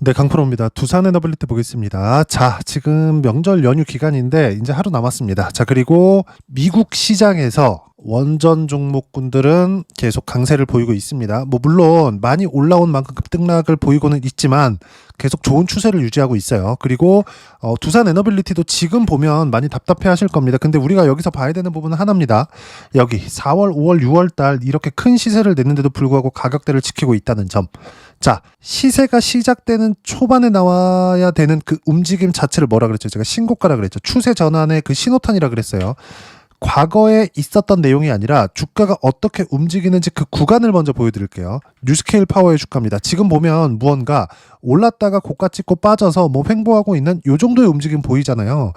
네, 강프로입니다. 두산 에너빌리티 보겠습니다. 자, 지금 명절 연휴 기간인데 이제 하루 남았습니다. 자, 그리고 미국 시장에서 원전 종목군들은 계속 강세를 보이고 있습니다. 뭐 물론 많이 올라온 만큼 급등락을 보이고는 있지만 계속 좋은 추세를 유지하고 있어요. 그리고 두산 에너빌리티도 지금 보면 많이 답답해 하실 겁니다. 근데 우리가 여기서 봐야 되는 부분은 하나입니다. 여기 4월, 5월, 6월 달 이렇게 큰 시세를 냈는데도 불구하고 가격대를 지키고 있다는 점. 자, 시세가 시작되는 초반에 나와야 되는 그 움직임 자체를 뭐라 그랬죠? 제가 신고가라 그랬죠. 추세 전환의 그 신호탄이라 그랬어요. 과거에 있었던 내용이 아니라 주가가 어떻게 움직이는지 그 구간을 먼저 보여드릴게요. 뉴스케일 파워의 주가입니다. 지금 보면 무언가 올랐다가 고가 찍고 빠져서 뭐 횡보하고 있는 요 정도의 움직임 보이잖아요.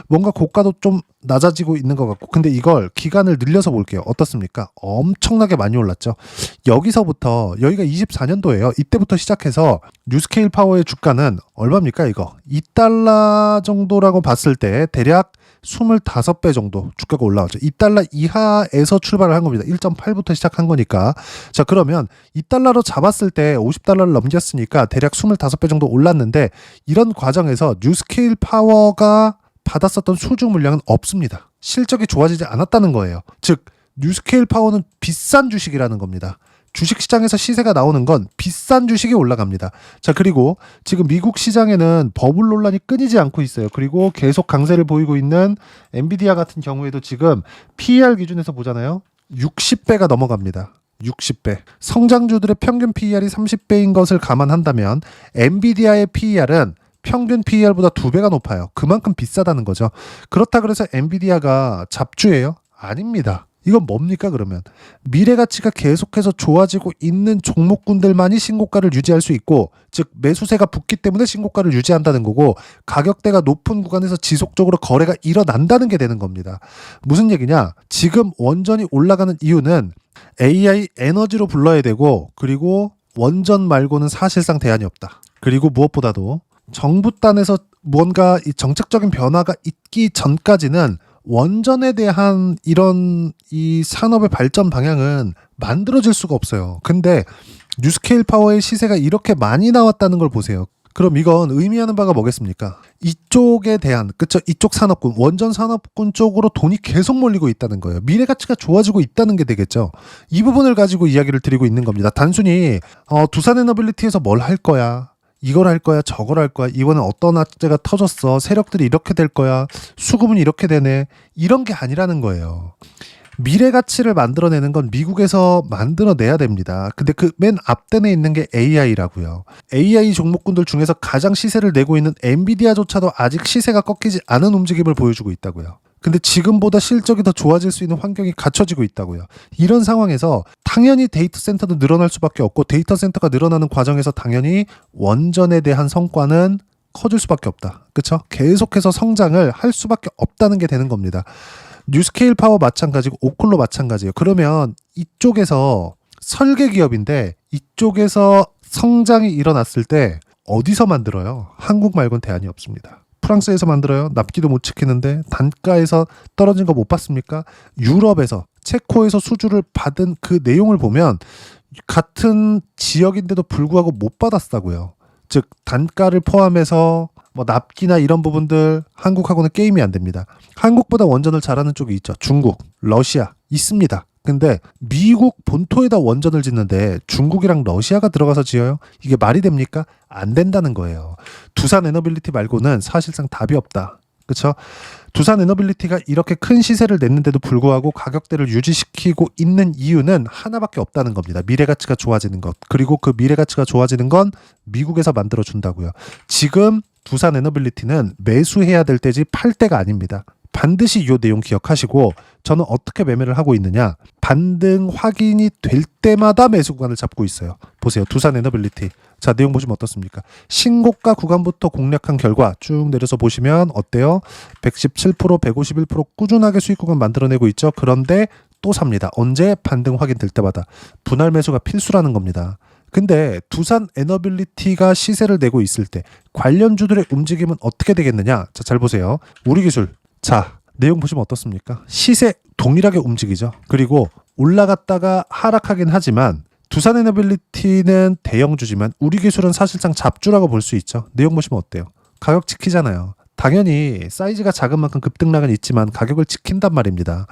뭔가 고가도 좀 낮아지고 있는 것 같고, 근데 이걸 기간을 늘려서 볼게요. 어떻습니까? 엄청나게 많이 올랐죠. 여기서부터 여기가 24년도예요. 이때부터 시작해서 뉴스케일 파워의 주가는 얼마입니까? 이거 2달러 정도라고 봤을 때 대략 25배 정도 주가가 올라왔죠. 2달러 이하에서 출발을 한 겁니다. 1.8부터 시작한 거니까. 자, 그러면 2달러로 잡았을 때 50달러를 넘겼으니까 대략 25배 정도 올랐는데, 이런 과정에서 뉴스케일 파워가 받았었던 수주 물량은 없습니다. 실적이 좋아지지 않았다는 거예요. 즉, 뉴스케일 파워는 비싼 주식이라는 겁니다. 주식시장에서 시세가 나오는 건 비싼 주식이 올라갑니다. 자, 그리고 지금 미국 시장에는 버블 논란이 끊이지 않고 있어요. 그리고 계속 강세를 보이고 있는 엔비디아 같은 경우에도 지금 PER 기준에서 보잖아요. 60배가 넘어갑니다. 60배. 성장주들의 평균 PER이 30배인 것을 감안한다면 엔비디아의 PER은 평균 PER보다 2배가 높아요. 그만큼 비싸다는 거죠. 그렇다 그래서 엔비디아가 잡주예요? 아닙니다. 이건 뭡니까 그러면? 미래 가치가 계속해서 좋아지고 있는 종목군들만이 신고가를 유지할 수 있고, 즉 매수세가 붙기 때문에 신고가를 유지한다는 거고, 가격대가 높은 구간에서 지속적으로 거래가 일어난다는 게 되는 겁니다. 무슨 얘기냐? 지금 원전이 올라가는 이유는 AI 에너지로 불러야 되고, 그리고 원전 말고는 사실상 대안이 없다. 그리고 무엇보다도 정부 단에서 뭔가 이 정책적인 변화가 있기 전까지는 원전에 대한 이런 이 산업의 발전 방향은 만들어질 수가 없어요. 근데 뉴스케일 파워의 시세가 이렇게 많이 나왔다는 걸 보세요. 그럼 이건 의미하는 바가 뭐겠습니까? 이쪽에 대한, 그쵸? 이쪽 산업군, 원전 산업군 쪽으로 돈이 계속 몰리고 있다는 거예요. 미래 가치가 좋아지고 있다는 게 되겠죠. 이 부분을 가지고 이야기를 드리고 있는 겁니다. 단순히 두산 에너빌리티에서 뭘 할 거야, 이걸 할 거야, 저걸 할 거야, 이번에 어떤 악재가 터졌어, 세력들이 이렇게 될 거야, 수급은 이렇게 되네, 이런 게 아니라는 거예요. 미래 가치를 만들어내는 건 미국에서 만들어내야 됩니다. 근데 그 맨 앞단에 있는 게 AI라고요. AI 종목군들 중에서 가장 시세를 내고 있는 엔비디아조차도 아직 시세가 꺾이지 않은 움직임을 보여주고 있다고요. 근데 지금보다 실적이 더 좋아질 수 있는 환경이 갖춰지고 있다고요. 이런 상황에서 당연히 데이터 센터도 늘어날 수밖에 없고, 데이터 센터가 늘어나는 과정에서 당연히 원전에 대한 성과는 커질 수밖에 없다. 그렇죠? 계속해서 성장을 할 수밖에 없다는 게 되는 겁니다. 뉴스케일 파워 마찬가지고 오클로 마찬가지예요. 그러면 이쪽에서 설계 기업인데 이쪽에서 성장이 일어났을 때 어디서 만들어요? 한국 말고는 대안이 없습니다. 프랑스에서 만들어요. 납기도 못 지키는데 단가에서 떨어진 거 못 봤습니까? 유럽에서, 체코에서 수주를 받은 그 내용을 보면 같은 지역인데도 불구하고 못 받았다고요. 즉 단가를 포함해서 뭐 납기나 이런 부분들 한국하고는 게임이 안 됩니다. 한국보다 원전을 잘하는 쪽이 있죠. 중국, 러시아 있습니다. 근데 미국 본토에다 원전을 짓는데 중국이랑 러시아가 들어가서 지어요? 이게 말이 됩니까? 안 된다는 거예요. 두산 에너빌리티 말고는 사실상 답이 없다. 그렇죠? 두산 에너빌리티가 이렇게 큰 시세를 냈는데도 불구하고 가격대를 유지시키고 있는 이유는 하나밖에 없다는 겁니다. 미래 가치가 좋아지는 것. 그리고 그 미래 가치가 좋아지는 건 미국에서 만들어 준다고요. 지금 두산 에너빌리티는 매수해야 될 때지 팔 때가 아닙니다. 반드시 이 내용 기억하시고, 저는 어떻게 매매를 하고 있느냐, 반등 확인이 될 때마다 매수 구간을 잡고 있어요. 보세요. 두산 에너빌리티. 자, 내용 보시면 어떻습니까? 신고가 구간부터 공략한 결과 쭉 내려서 보시면 어때요? 117%, 151% 꾸준하게 수익 구간 만들어내고 있죠. 그런데 또 삽니다. 언제? 반등 확인될 때마다. 분할 매수가 필수라는 겁니다. 근데 두산 에너빌리티가 시세를 내고 있을 때 관련주들의 움직임은 어떻게 되겠느냐? 자, 잘 보세요. 우리 기술. 자, 내용 보시면 어떻습니까? 시세 동일하게 움직이죠. 그리고 올라갔다가 하락하긴 하지만 두산에너빌리티는 대형주지만 우리 기술은 사실상 잡주라고 볼 수 있죠. 내용 보시면 어때요? 가격 지키잖아요. 당연히 사이즈가 작은 만큼 급등락은 있지만 가격을 지킨단 말입니다.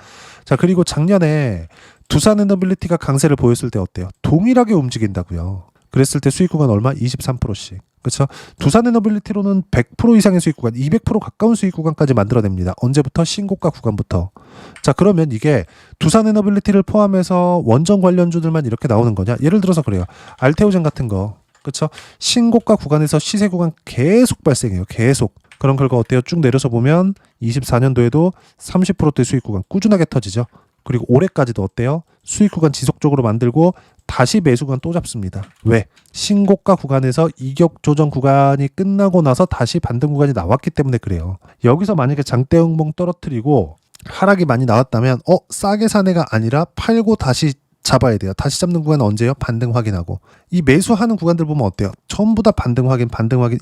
자, 그리고 작년에 두산에너빌리티가 강세를 보였을 때 어때요? 동일하게 움직인다고요. 그랬을 때 수익 구간 얼마? 23%씩. 그렇죠? 두산에너빌리티로는 100% 이상의 수익 구간, 200% 가까운 수익 구간까지 만들어냅니다. 언제부터? 신고가 구간부터. 자, 그러면 이게 두산에너빌리티를 포함해서 원전 관련주들만 이렇게 나오는 거냐? 예를 들어서 그래요. 알테오젠 같은 거. 그렇죠? 신고가 구간에서 시세 구간 계속 발생해요. 계속. 그런 결과 어때요? 쭉 내려서 보면 24년도에도 30%대 수익 구간 꾸준하게 터지죠. 그리고 올해까지도 어때요? 수익 구간 지속적으로 만들고 다시 매수 구간 또 잡습니다. 왜? 신고가 구간에서 이격 조정 구간이 끝나고 나서 다시 반등 구간이 나왔기 때문에 그래요. 여기서 만약에 장대 음봉 떨어뜨리고 하락이 많이 나왔다면 싸게 산 애가 아니라 팔고 다시 잡아야 돼요. 다시 잡는 구간은 언제요? 반등 확인하고. 이 매수하는 구간들 보면 어때요? 전부 다 반등 확인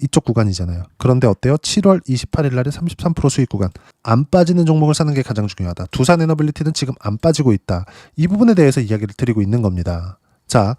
이쪽 구간이잖아요. 그런데 어때요? 7월 28일 날에 33% 수익 구간. 안 빠지는 종목을 사는 게 가장 중요하다. 두산에너빌리티는 지금 안 빠지고 있다. 이 부분에 대해서 이야기를 드리고 있는 겁니다. 자,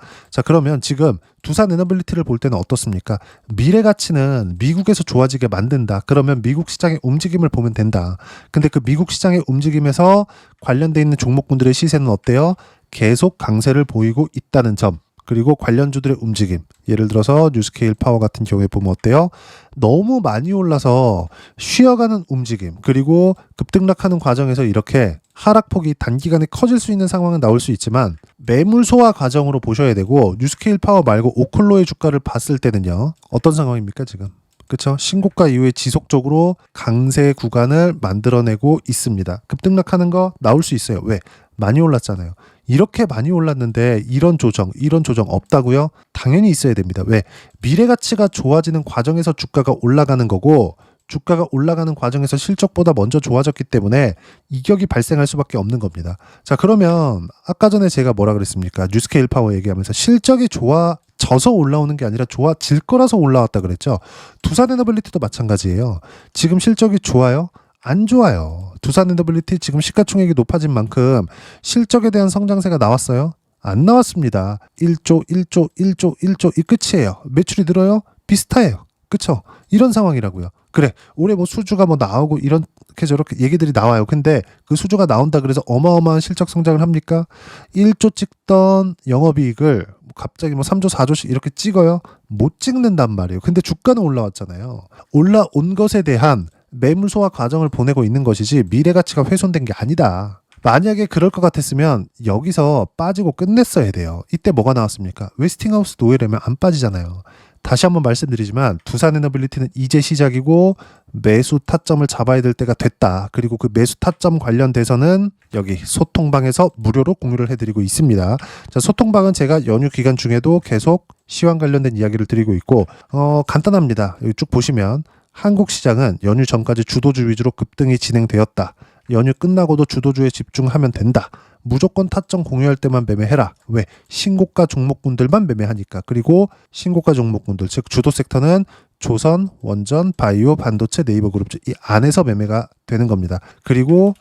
그러면 지금 두산에너빌리티를 볼 때는 어떻습니까? 미래 가치는 미국에서 좋아지게 만든다. 그러면 미국 시장의 움직임을 보면 된다. 근데 그 미국 시장의 움직임에서 관련돼 있는 종목군들의 시세는 어때요? 계속 강세를 보이고 있다는 점. 그리고 관련주들의 움직임. 예를 들어서 뉴스케일 파워 같은 경우에 보면 어때요? 너무 많이 올라서 쉬어가는 움직임. 그리고 급등락하는 과정에서 이렇게 하락폭이 단기간에 커질 수 있는 상황은 나올 수 있지만 매물 소화 과정으로 보셔야 되고 뉴스케일 파워 말고 오클로의 주가를 봤을 때는요. 어떤 상황입니까 지금? 그렇죠? 신고가 이후에 지속적으로 강세 구간을 만들어내고 있습니다. 급등락하는 거 나올 수 있어요. 왜? 많이 올랐잖아요. 이렇게 많이 올랐는데 이런 조정 없다고요? 당연히 있어야 됩니다. 왜? 미래 가치가 좋아지는 과정에서 주가가 올라가는 거고 주가가 올라가는 과정에서 실적보다 먼저 좋아졌기 때문에 이격이 발생할 수밖에 없는 겁니다. 자, 그러면 아까 전에 제가 뭐라 그랬습니까? 뉴스케일 파워 얘기하면서 실적이 좋아져서 올라오는 게 아니라 좋아질 거라서 올라왔다 그랬죠. 두산에너빌리티도 마찬가지예요. 지금 실적이 좋아요? 안 좋아요. 두산에너빌리티 지금 시가총액이 높아진 만큼 실적에 대한 성장세가 나왔어요? 안 나왔습니다. 1조 이 끝이에요. 매출이 늘어요? 비슷해요. 그쵸? 이런 상황이라고요. 그래, 올해 뭐 수주가 뭐 나오고 이렇게 저렇게 얘기들이 나와요. 근데 그 수주가 나온다 그래서 어마어마한 실적 성장을 합니까? 1조 찍던 영업이익을 갑자기 뭐 3조 4조씩 이렇게 찍어요? 못 찍는단 말이에요. 근데 주가는 올라왔잖아요. 올라온 것에 대한 매물 소화 과정을 보내고 있는 것이지 미래 가치가 훼손된 게 아니다. 만약에 그럴 것 같았으면 여기서 빠지고 끝냈어야 돼요. 이때 뭐가 나왔습니까? 웨스팅하우스 노예라면 안 빠지잖아요. 다시 한번 말씀드리지만 두산에너빌리티는 이제 시작이고 매수 타점을 잡아야 될 때가 됐다. 그리고 그 매수 타점 관련돼서는 여기 소통방에서 무료로 공유를 해드리고 있습니다. 자, 소통방은 제가 연휴 기간 중에도 계속 시황 관련된 이야기를 드리고 있고 간단합니다. 여기 쭉 보시면 한국 시장은 연휴 전까지 주도주 위주로 급등이 진행되었다. 연휴 끝나고도 주도주에 집중하면 된다. 무조건 타점 공유할 때만 매매해라. 왜? 신고가 종목군들만 매매하니까. 그리고 신고가 종목군들, 즉 주도 섹터는 조선, 원전, 바이오, 반도체, 네이버 그룹주 이 안에서 매매가 되는 겁니다. 그리고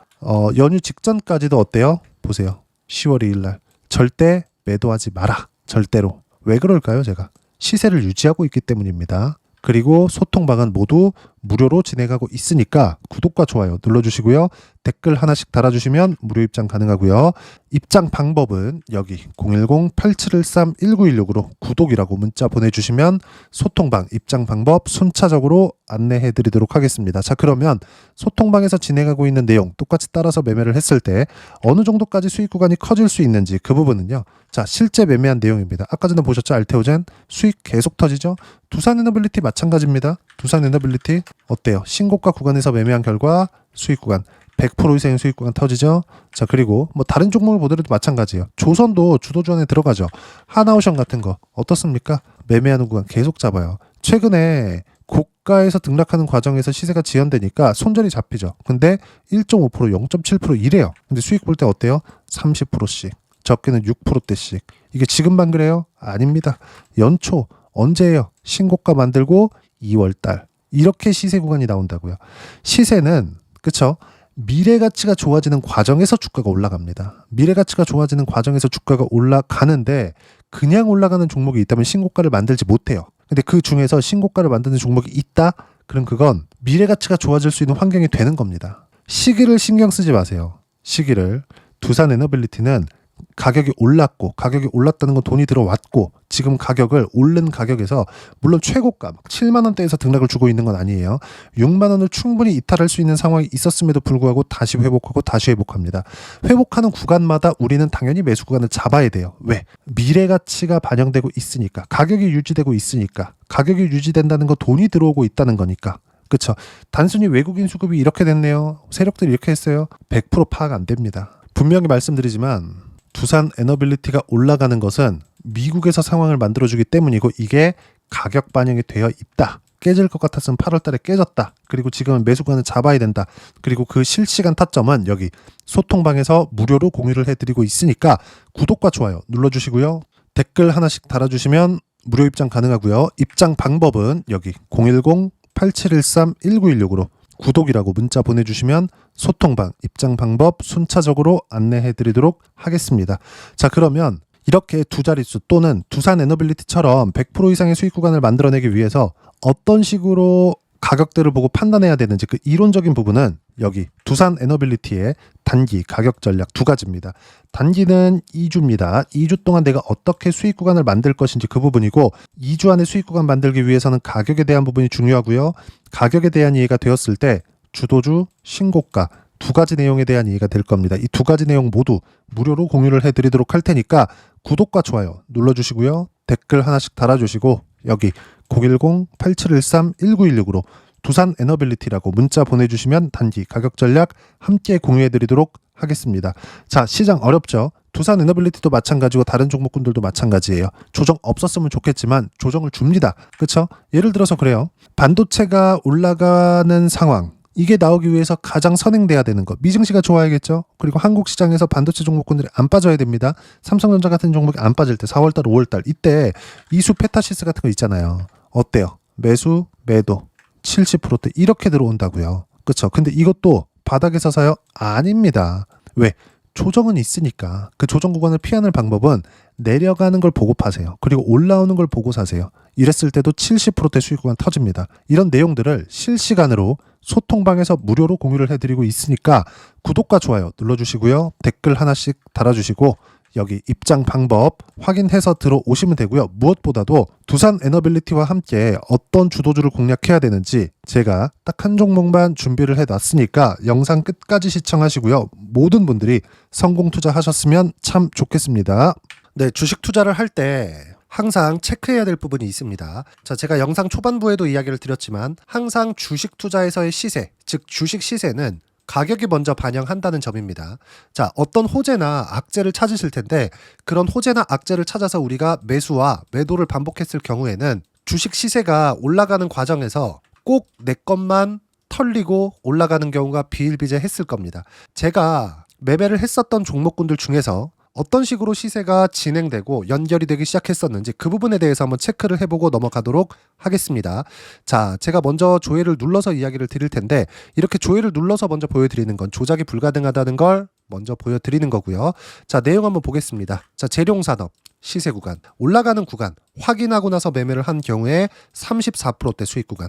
연휴 직전까지도 어때요? 보세요. 10월 2일 날 절대 매도하지 마라. 절대로. 왜 그럴까요? 제가 시세를 유지하고 있기 때문입니다. 그리고 소통방은 모두 무료로 진행하고 있으니까 구독과 좋아요 눌러주시고요. 댓글 하나씩 달아주시면 무료 입장 가능하고요. 입장 방법은 여기 010-8713-1916으로 구독이라고 문자 보내주시면 소통방 입장 방법 순차적으로 안내해 드리도록 하겠습니다. 자, 그러면 소통방에서 진행하고 있는 내용 똑같이 따라서 매매를 했을 때 어느 정도까지 수익 구간이 커질 수 있는지 그 부분은요. 자, 실제 매매한 내용입니다. 아까 전에 보셨죠? 알테오젠 수익 계속 터지죠? 두산에너빌리티 마찬가지입니다. 두산에너빌리티 어때요? 신고가 구간에서 매매한 결과 수익 구간 100% 이상의 수익 구간 터지죠. 자, 그리고 뭐 다른 종목을 보더라도 마찬가지예요. 조선도 주도주 안에 들어가죠. 하나오션 같은 거 어떻습니까? 매매하는 구간 계속 잡아요. 최근에 고가에서 등락하는 과정에서 시세가 지연되니까 손절이 잡히죠. 근데 1.5%, 0.7% 이래요. 근데 수익 볼 때 어때요? 30%씩. 적게는 6%대씩. 이게 지금만 그래요? 아닙니다. 연초 언제예요? 신고가 만들고 2월달. 이렇게 시세 구간이 나온다고요. 시세는 그쵸? 미래 가치가 좋아지는 과정에서 주가가 올라갑니다. 미래 가치가 좋아지는 과정에서 주가가 올라가는데 그냥 올라가는 종목이 있다면 신고가를 만들지 못해요. 근데 그 중에서 신고가를 만드는 종목이 있다? 그럼 그건 미래 가치가 좋아질 수 있는 환경이 되는 겁니다. 시기를 신경 쓰지 마세요. 시기를. 두산 에너빌리티는 가격이 올랐고, 가격이 올랐다는 건 돈이 들어왔고, 지금 가격을 오른 가격에서 물론 최고가 7만 원대에서 등락을 주고 있는 건 아니에요. 6만 원을 충분히 이탈할 수 있는 상황이 있었음에도 불구하고 다시 회복하고 다시 회복합니다. 회복하는 구간마다 우리는 당연히 매수 구간을 잡아야 돼요. 왜? 미래 가치가 반영되고 있으니까. 가격이 유지되고 있으니까. 가격이 유지된다는 건 돈이 들어오고 있다는 거니까. 그렇죠. 단순히 외국인 수급이 이렇게 됐네요. 세력들이 이렇게 했어요. 100% 파악 안 됩니다. 분명히 말씀드리지만 두산 에너빌리티가 올라가는 것은 미국에서 상황을 만들어주기 때문이고 이게 가격 반영이 되어 있다. 깨질 것 같았으면 8월 달에 깨졌다. 그리고 지금은 매수관을 잡아야 된다. 그리고 그 실시간 타점은 여기 소통방에서 무료로 공유를 해드리고 있으니까 구독과 좋아요 눌러주시고요. 댓글 하나씩 달아주시면 무료 입장 가능하고요. 입장 방법은 여기 010-8713-1916으로 구독이라고 문자 보내주시면 소통방, 입장 방법 순차적으로 안내해드리도록 하겠습니다. 자, 그러면 이렇게 두 자릿수 또는 두산 에너빌리티처럼 100% 이상의 수익 구간을 만들어내기 위해서 어떤 식으로 가격대를 보고 판단해야 되는지 그 이론적인 부분은 여기 두산 에너빌리티의 단기 가격 전략 두 가지입니다. 단기는 2주입니다. 2주 동안 내가 어떻게 수익 구간을 만들 것인지 그 부분이고 2주 안에 수익 구간 만들기 위해서는 가격에 대한 부분이 중요하고요. 가격에 대한 이해가 되었을 때 주도주, 신고가 두 가지 내용에 대한 이해가 될 겁니다. 이 두 가지 내용 모두 무료로 공유를 해드리도록 할 테니까 구독과 좋아요 눌러주시고요. 댓글 하나씩 달아주시고 여기 010-8713-1916으로 두산 에너빌리티라고 문자 보내주시면 단기 가격 전략 함께 공유해드리도록 하겠습니다. 자, 시장 어렵죠? 두산 에너빌리티도 마찬가지고 다른 종목군들도 마찬가지예요. 조정 없었으면 좋겠지만 조정을 줍니다. 그렇죠? 예를 들어서 그래요. 반도체가 올라가는 상황. 이게 나오기 위해서 가장 선행돼야 되는 것. 미증시가 좋아야겠죠? 그리고 한국 시장에서 반도체 종목군들이 안 빠져야 됩니다. 삼성전자 같은 종목이 안 빠질 때 4월달, 5월달 이때 이수 페타시스 같은 거 있잖아요. 어때요? 매수, 매도 70%대 이렇게 들어온다고요. 그렇죠? 근데 이것도 바닥에서 사요? 아닙니다. 왜? 조정은 있으니까. 그 조정 구간을 피하는 방법은 내려가는 걸 보고 파세요. 그리고 올라오는 걸 보고 사세요. 이랬을 때도 70%대 수익 구간 터집니다. 이런 내용들을 실시간으로 소통방에서 무료로 공유를 해드리고 있으니까 구독과 좋아요 눌러주시고요. 댓글 하나씩 달아주시고 여기 입장 방법 확인해서 들어오시면 되고요. 무엇보다도 두산 에너빌리티와 함께 어떤 주도주를 공략해야 되는지 제가 딱 한 종목만 준비를 해놨으니까 영상 끝까지 시청하시고요. 모든 분들이 성공 투자하셨으면 참 좋겠습니다. 네, 주식 투자를 할 때 항상 체크해야 될 부분이 있습니다. 자, 제가 영상 초반부에도 이야기를 드렸지만 항상 주식 투자에서의 시세, 즉 주식 시세는 가격이 먼저 반영한다는 점입니다. 자, 어떤 호재나 악재를 찾으실 텐데 그런 호재나 악재를 찾아서 우리가 매수와 매도를 반복했을 경우에는 주식 시세가 올라가는 과정에서 꼭 내 것만 털리고 올라가는 경우가 비일비재했을 겁니다. 제가 매매를 했었던 종목군들 중에서 어떤 식으로 시세가 진행되고 연결이 되기 시작했었는지 그 부분에 대해서 한번 체크를 해보고 넘어가도록 하겠습니다. 자, 제가 먼저 조회를 눌러서 이야기를 드릴 텐데 이렇게 조회를 눌러서 먼저 보여드리는 건 조작이 불가능하다는 걸 먼저 보여드리는 거고요. 자, 내용 한번 보겠습니다. 자, 재룡산업 시세 구간 올라가는 구간 확인하고 나서 매매를 한 경우에 34%대 수익 구간.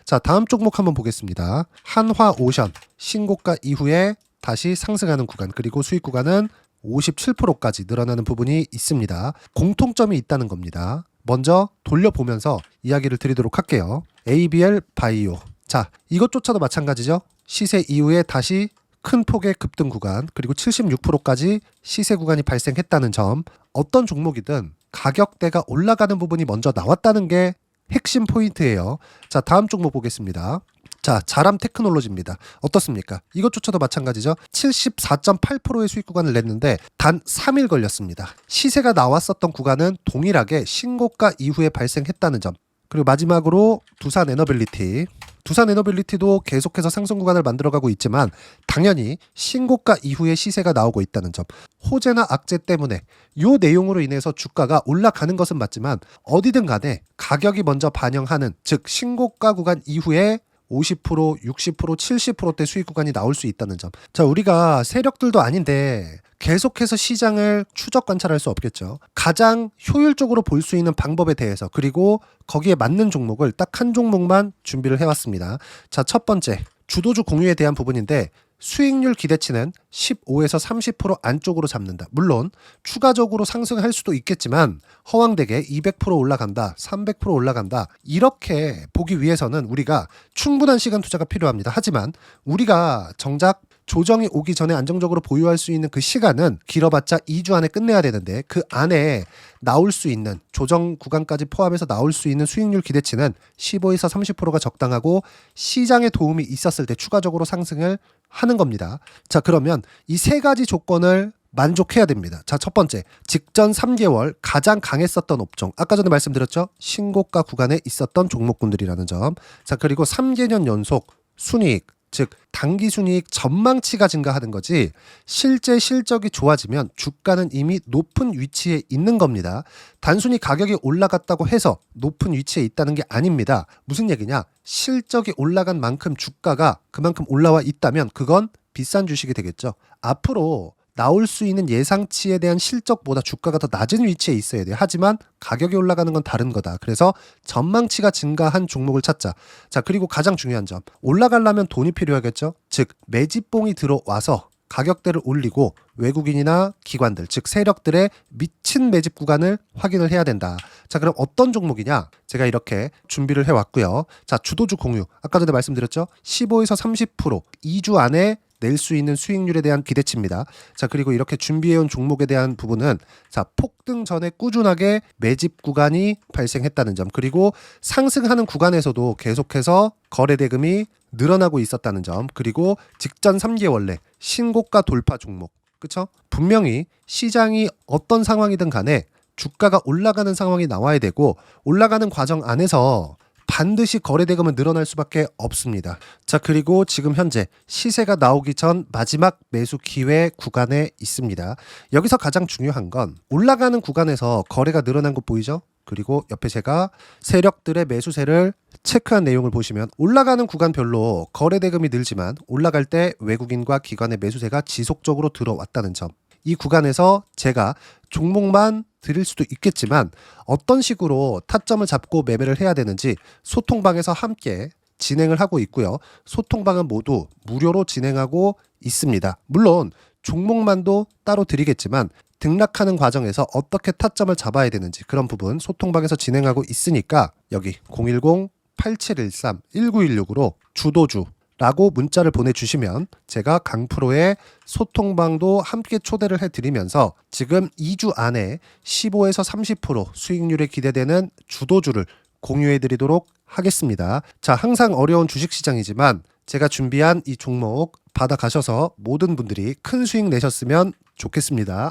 자, 다음 종목 한번 보겠습니다. 한화오션 신고가 이후에 다시 상승하는 구간 그리고 수익 구간은 57%까지 늘어나는 부분이 있습니다. 공통점이 있다는 겁니다. 먼저 돌려보면서 이야기를 드리도록 할게요. ABL 바이오. 자, 이것조차도 마찬가지죠. 시세 이후에 다시 큰 폭의 급등 구간 그리고 76%까지 시세 구간이 발생했다는 점. 어떤 종목이든 가격대가 올라가는 부분이 먼저 나왔다는 게 핵심 포인트예요. 자, 다음 종목 보겠습니다. 자, 자람 테크놀로지입니다. 어떻습니까? 이것조차도 마찬가지죠. 74.8%의 수익 구간을 냈는데 단 3일 걸렸습니다. 시세가 나왔었던 구간은 동일하게 신고가 이후에 발생했다는 점. 그리고 마지막으로 두산 에너빌리티. 두산 에너빌리티도 계속해서 상승 구간을 만들어가고 있지만 당연히 신고가 이후에 시세가 나오고 있다는 점. 호재나 악재 때문에 이 내용으로 인해서 주가가 올라가는 것은 맞지만 어디든 간에 가격이 먼저 반영하는 즉 신고가 구간 이후에 50%, 60%, 70%대 수익 구간이 나올 수 있다는 점. 자, 우리가 세력들도 아닌데 계속해서 시장을 추적 관찰할 수 없겠죠. 가장 효율적으로 볼 수 있는 방법에 대해서, 그리고 거기에 맞는 종목을 딱 한 종목만 준비를 해왔습니다. 자, 첫 번째, 주도주 공유에 대한 부분인데 수익률 기대치는 15에서 30% 안쪽으로 잡는다. 물론 추가적으로 상승할 수도 있겠지만 허황되게 200% 올라간다, 300% 올라간다, 이렇게 보기 위해서는 우리가 충분한 시간 투자가 필요합니다. 하지만 우리가 정작 조정이 오기 전에 안정적으로 보유할 수 있는 그 시간은 길어봤자 2주 안에 끝내야 되는데, 그 안에 나올 수 있는 조정 구간까지 포함해서 나올 수 있는 수익률 기대치는 15에서 30%가 적당하고 시장에 도움이 있었을 때 추가적으로 상승을 하는 겁니다. 자, 그러면 이 세 가지 조건을 만족해야 됩니다. 자, 첫 번째, 직전 3개월 가장 강했었던 업종, 아까 전에 말씀드렸죠? 신고가 구간에 있었던 종목군들이라는 점. 자, 그리고 3개년 연속 순이익, 즉 단기 순이익 전망치가 증가하는 거지, 실제 실적이 좋아지면 주가는 이미 높은 위치에 있는 겁니다. 단순히 가격이 올라갔다고 해서 높은 위치에 있다는 게 아닙니다. 무슨 얘기냐? 실적이 올라간 만큼 주가가 그만큼 올라와 있다면 그건 비싼 주식이 되겠죠. 앞으로 나올 수 있는 예상치에 대한 실적보다 주가가 더 낮은 위치에 있어야 돼요. 하지만 가격이 올라가는 건 다른 거다. 그래서 전망치가 증가한 종목을 찾자. 자, 그리고 가장 중요한 점, 올라가려면 돈이 필요하겠죠. 즉 매집봉이 들어와서 가격대를 올리고 외국인이나 기관들, 즉 세력들의 미친 매집 구간을 확인을 해야 된다. 자, 그럼 어떤 종목이냐? 제가 이렇게 준비를 해왔고요. 자, 주도주 공유, 아까 전에 말씀드렸죠? 15에서 30% 2주 안에 낼 수 있는 수익률에 대한 기대치입니다. 자, 그리고 이렇게 준비해온 종목에 대한 부분은, 자, 폭등 전에 꾸준하게 매집 구간이 발생했다는 점, 그리고 상승하는 구간에서도 계속해서 거래 대금이 늘어나고 있었다는 점, 그리고 직전 3개월 내 신고가 돌파 종목, 그쵸? 분명히 시장이 어떤 상황이든 간에 주가가 올라가는 상황이 나와야 되고, 올라가는 과정 안에서 반드시 거래대금은 늘어날 수밖에 없습니다. 자, 그리고 지금 현재 시세가 나오기 전 마지막 매수 기회 구간에 있습니다. 여기서 가장 중요한 건 올라가는 구간에서 거래가 늘어난 거 보이죠? 그리고 옆에 제가 세력들의 매수세를 체크한 내용을 보시면 올라가는 구간별로 거래대금이 늘지만 올라갈 때 외국인과 기관의 매수세가 지속적으로 들어왔다는 점. 이 구간에서 제가 종목만 드릴 수도 있겠지만 어떤 식으로 타점을 잡고 매매를 해야 되는지 소통방에서 함께 진행을 하고 있고요. 소통방은 모두 무료로 진행하고 있습니다. 물론 종목만도 따로 드리겠지만 등락하는 과정에서 어떻게 타점을 잡아야 되는지 그런 부분 소통방에서 진행하고 있으니까 여기 010-8713-1916으로 주도주 라고 문자를 보내주시면 제가 강프로의 소통방도 함께 초대를 해드리면서 지금 2주 안에 15에서 30% 수익률에 기대되는 주도주를 공유해드리도록 하겠습니다. 자, 항상 어려운 주식시장이지만 제가 준비한 이 종목 받아가셔서 모든 분들이 큰 수익 내셨으면 좋겠습니다.